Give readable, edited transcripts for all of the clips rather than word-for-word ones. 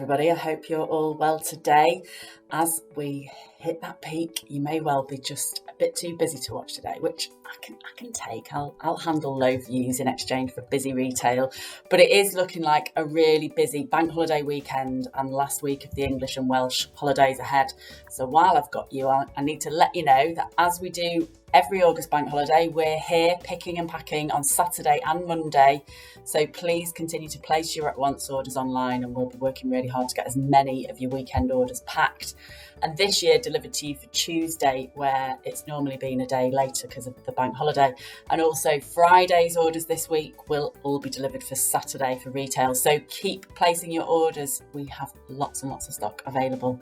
everybody. I hope you're all well today. As we hit that peak, you may well be just a bit too busy to watch today, which I can take. I'll handle low views in exchange for busy retail. But it is looking like a really busy bank holiday weekend and last week of the English and Welsh holidays ahead. So while I've got you, I need to let you know that as we do every August bank holiday, we're here picking and packing on Saturday and Monday. So please continue to place your at once orders online, and we'll be working really hard to get as many of your weekend orders packed. And this year delivered to you for Tuesday, where it's normally been a day later because of the bank holiday. And also Friday's orders this week will all be delivered for Saturday for retail. So keep placing your orders. We have lots and lots of stock available.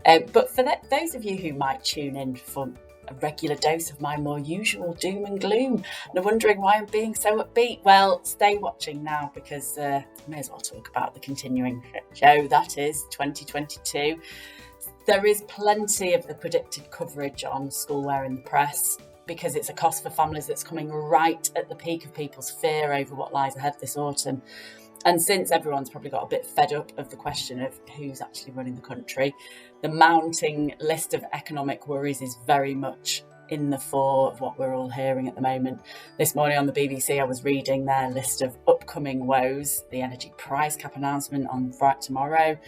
But for those of you who might tune in for a regular dose of my more usual doom and gloom and are wondering why I'm being so upbeat, well, stay watching now, because I may as well talk about the continuing show that is 2022. There is plenty of the predicted coverage on schoolwear in the press, because it's a cost for families that's coming right at the peak of people's fear over what lies ahead this autumn. And since everyone's probably got a bit fed up of the question of who's actually running the country, the mounting list of economic worries is very much in the fore of what we're all hearing at the moment. This morning on the BBC, I was reading their list of upcoming woes: the energy price cap announcement on Friday tomorrow,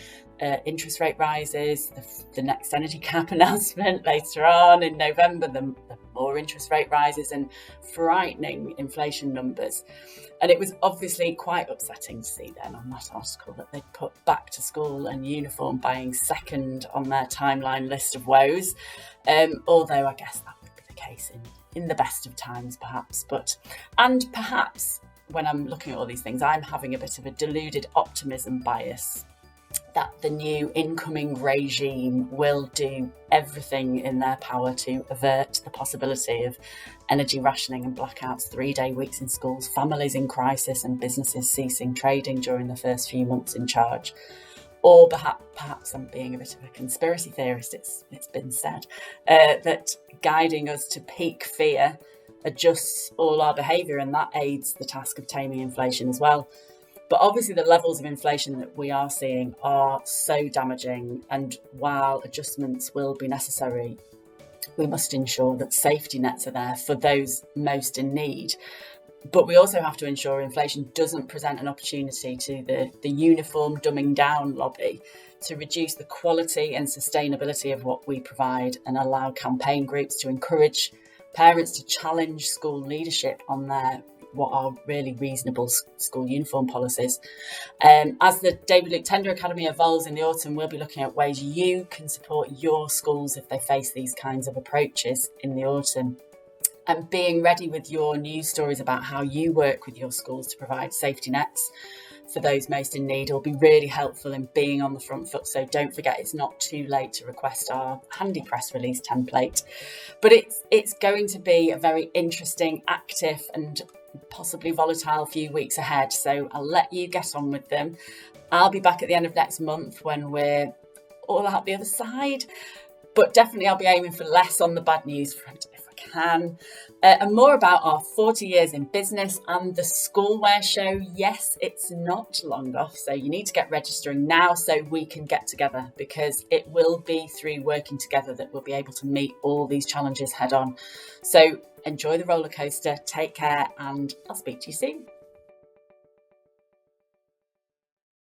interest rate rises, the next energy cap announcement later on in November, the more interest rate rises, and frightening inflation numbers. And it was obviously quite upsetting to see then on that article that they'd put back to school and uniform buying second on their timeline list of woes. Although I guess that would be the case in the best of times, perhaps. And perhaps when I'm looking at all these things, I'm having a bit of a deluded optimism bias that the new incoming regime will do everything in their power to avert the possibility of energy rationing and blackouts, 3-day weeks in schools, families in crisis, and businesses ceasing trading during the first few months in charge. Or perhaps I'm being a bit of a conspiracy theorist, it's been said, that guiding us to peak fear adjusts all our behaviour, and that aids the task of taming inflation as well. But obviously the levels of inflation that we are seeing are so damaging, and while adjustments will be necessary, we must ensure that safety nets are there for those most in need. But we also have to ensure inflation doesn't present an opportunity to the uniform dumbing down lobby to reduce the quality and sustainability of what we provide, and allow campaign groups to encourage parents to challenge school leadership on what are really reasonable school uniform policies. As the David Luke Tender Academy evolves in the autumn, we'll be looking at ways you can support your schools if they face these kinds of approaches in the autumn. And being ready with your news stories about how you work with your schools to provide safety nets for those most in need will be really helpful in being on the front foot. So don't forget, it's not too late to request our handy press release template. But it's going to be a very interesting, active and possibly volatile few weeks ahead. So I'll let you get on with them. I'll be back at the end of next month when we're all out the other side. But definitely I'll be aiming for less on the bad news front if I can. And more about our 40 years in business and the Schoolwear Show. Yes, it's not long off, so you need to get registering now so we can get together, because it will be through working together that we'll be able to meet all these challenges head on. So enjoy the roller coaster, take care, and I'll speak to you soon.